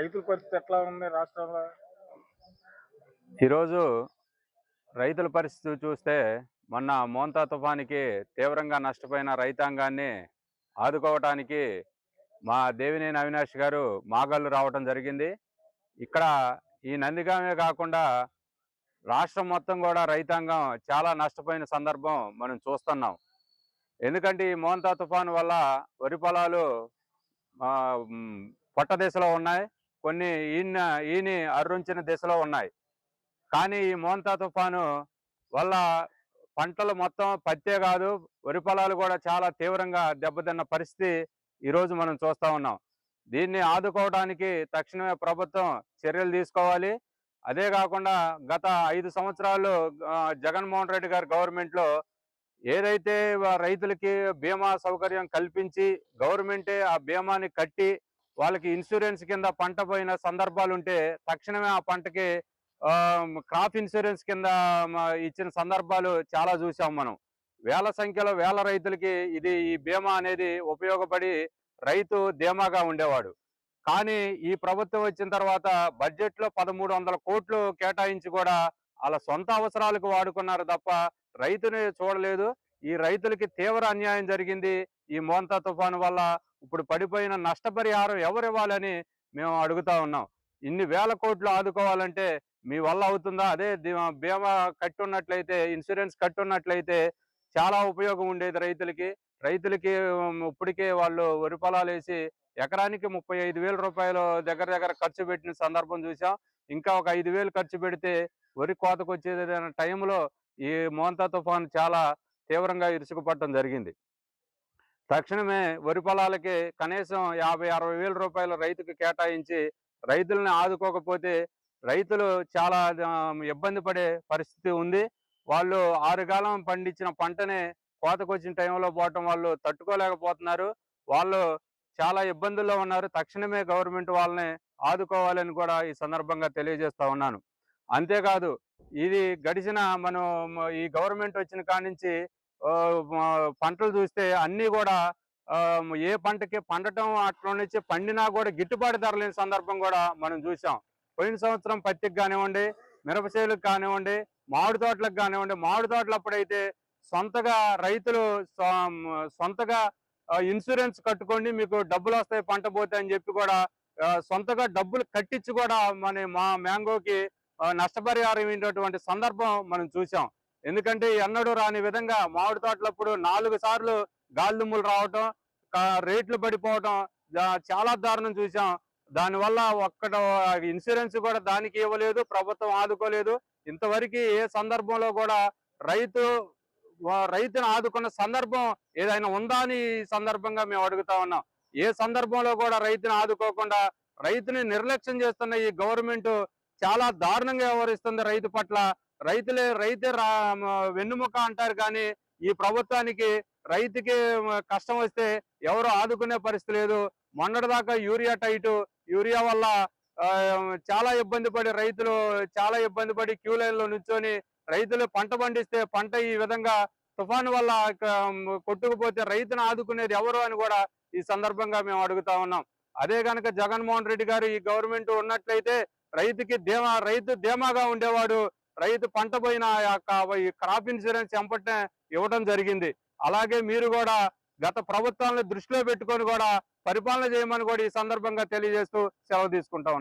రైతుల పరిస్థితి ఎట్లా ఉంది రాష్ట్రంలో? ఈరోజు రైతుల పరిస్థితి చూస్తే మొన్న మోంతా తుఫానికి తీవ్రంగా నష్టపోయిన రైతాంగాన్ని ఆదుకోవటానికి మా దేవినేని అవినాష్ గారు మాగళ్ళు రావడం జరిగింది. ఇక్కడ ఈ నందిగామే కాకుండా రాష్ట్రం మొత్తం కూడా రైతాంగం చాలా నష్టపోయిన సందర్భం మనం చూస్తున్నాం. ఎందుకంటే ఈ మోంతా తుఫాను వల్ల వరి పొలాలు పొట్ట దిశలో ఉన్నాయి, కొన్ని ఈని అర్రుంచిన దిశలో ఉన్నాయి. కానీ ఈ మోంతా తుఫాను వల్ల పంటలు మొత్తం పత్తే కాదు, వరి పొలాలు కూడా చాలా తీవ్రంగా దెబ్బతిన్న పరిస్థితి ఈరోజు మనం చూస్తూ ఉన్నాం. దీన్ని ఆదుకోవడానికి తక్షణమే ప్రభుత్వం చర్యలు తీసుకోవాలి. అదే కాకుండా గత 5 సంవత్సరాలు జగన్మోహన్ రెడ్డి గారి గవర్నమెంట్లో ఏదైతే రైతులకి బీమా సౌకర్యం కల్పించి గవర్నమెంటే ఆ బీమాని కట్టి వాళ్ళకి ఇన్సూరెన్స్ కింద పంట పోయిన సందర్భాలు ఉంటే తక్షణమే ఆ పంటకి క్రాప్ ఇన్సూరెన్స్ కింద ఇచ్చిన సందర్భాలు చాలా చూసాం మనం. వేల సంఖ్యలో వేల రైతులకి ఈ బీమా అనేది ఉపయోగపడి రైతు ధీమాగా ఉండేవాడు. కానీ ఈ ప్రభుత్వం వచ్చిన తర్వాత బడ్జెట్లో 1300 కోట్లు కేటాయించి కూడా వాళ్ళ సొంత అవసరాలకు వాడుకున్నారు తప్ప రైతుని చూడలేదు. ఈ రైతులకి తీవ్ర అన్యాయం జరిగింది ఈ మోంతా తుఫాను వల్ల. ఇప్పుడు పడిపోయిన నష్టపరిహారం ఎవరు ఇవ్వాలని మేము అడుగుతా ఉన్నాం. ఇన్ని వేల కోట్లు ఆదుకోవాలంటే మీ వల్ల అవుతుందా? అదే బీమా కట్టున్నట్లయితే, ఇన్సూరెన్స్ కట్టున్నట్లయితే చాలా ఉపయోగం ఉండేది రైతులకి. ఇప్పటికే వాళ్ళు వరి పొలాలు వేసి ఎకరానికి 35,000 రూపాయలు దగ్గర ఖర్చు పెట్టిన సందర్భం చూసాం. ఇంకా ఒక 5,000 ఖర్చు పెడితే వరి కోతకు వచ్చేది టైంలో ఈ మోంతా తుఫాను చాలా తీవ్రంగా ఇరుసుకుపడటం జరిగింది. తక్షణమే వరి పొలాలకి కనీసం 50,000-60,000 రూపాయలు రైతుకు కేటాయించి రైతులను ఆదుకోకపోతే రైతులు చాలా ఇబ్బంది పడే పరిస్థితి ఉంది. వాళ్ళు 6 కాలం పండించిన పంటనే కోతకొచ్చిన టైంలో పోవటం వాళ్ళు తట్టుకోలేకపోతున్నారు. వాళ్ళు చాలా ఇబ్బందుల్లో ఉన్నారు. తక్షణమే గవర్నమెంట్ వాళ్ళని ఆదుకోవాలని కూడా ఈ సందర్భంగా తెలియజేస్తా ఉన్నాను. అంతేకాదు, ఇది గడిచిన ఈ గవర్నమెంట్ వచ్చిన కాడి నుంచి పంటలు చూస్తే అన్నీ కూడా ఏ పంటకి పండటం అట్లా నుంచి పండినా కూడా గిట్టుబాటు ధర లేని సందర్భం కూడా మనం చూసాం. పోయిన సంవత్సరం పత్తికి కానివ్వండి, మిరప చేలకు కానివ్వండి, మామిడి తోటలకు కానివ్వండి, మామిడి తోటలు అప్పుడైతే సొంతగా రైతులు సొంతగా ఇన్సూరెన్స్ కట్టుకోండి, మీకు డబ్బులు వస్తాయి పంట పోతే అని చెప్పి కూడా సొంతగా డబ్బులు కట్టించి కూడా మా మ్యాంగోకి నష్టపరిహారం ఇచ్చినటువంటి సందర్భం మనం చూసాం. ఎందుకంటే ఎన్నడూ రాని విధంగా మామిడి తోటలప్పుడు 4 సార్లు గాలిదుమ్ములు రావటం, రేట్లు పడిపోవటం చాలా దారుణం చూసాం. దానివల్ల ఇన్సూరెన్స్ కూడా దానికి ఇవ్వలేదు, ప్రభుత్వం ఆదుకోలేదు. ఇంతవరకు ఏ సందర్భంలో కూడా రైతును ఆదుకున్న సందర్భం ఏదైనా ఉందా అని ఈ సందర్భంగా మేము అడుగుతా ఉన్నాం. ఏ సందర్భంలో కూడా రైతును ఆదుకోకుండా రైతుని నిర్లక్ష్యం చేస్తున్న ఈ గవర్నమెంట్ చాలా దారుణంగా వ్యవహరిస్తుంది రైతు పట్ల. రైతే వెన్నుముక అంటారు, కానీ ఈ ప్రభుత్వానికి రైతుకి కష్టం వస్తే ఎవరు ఆదుకునే పరిస్థితి లేదు. మొన్నటిదాకా యూరియా వల్ల చాలా ఇబ్బంది పడి రైతులు క్యూ లైన్లో నుంచొని రైతులు పంట పండిస్తే పంట ఈ విధంగా తుఫాను వల్ల కొట్టుకుపోతే రైతును ఆదుకునేది ఎవరు అని కూడా ఈ సందర్భంగా మేము అడుగుతా ఉన్నాం. అదే కనుక జగన్మోహన్ రెడ్డి గారు ఈ గవర్నమెంట్ ఉన్నట్లయితే రైతు ధీమాగా ఉండేవాడు. రైతు పంట పోయిన క్రాప్ ఇన్సూరెన్స్ వెంపటనే ఇవ్వడం జరిగింది. అలాగే మీరు కూడా గత ప్రభుత్వాలను దృష్టిలో పెట్టుకొని కూడా పరిపాలన చేయమని కూడా ఈ సందర్భంగా తెలియజేస్తూ సెలవు తీసుకుంటా ఉన్నాం.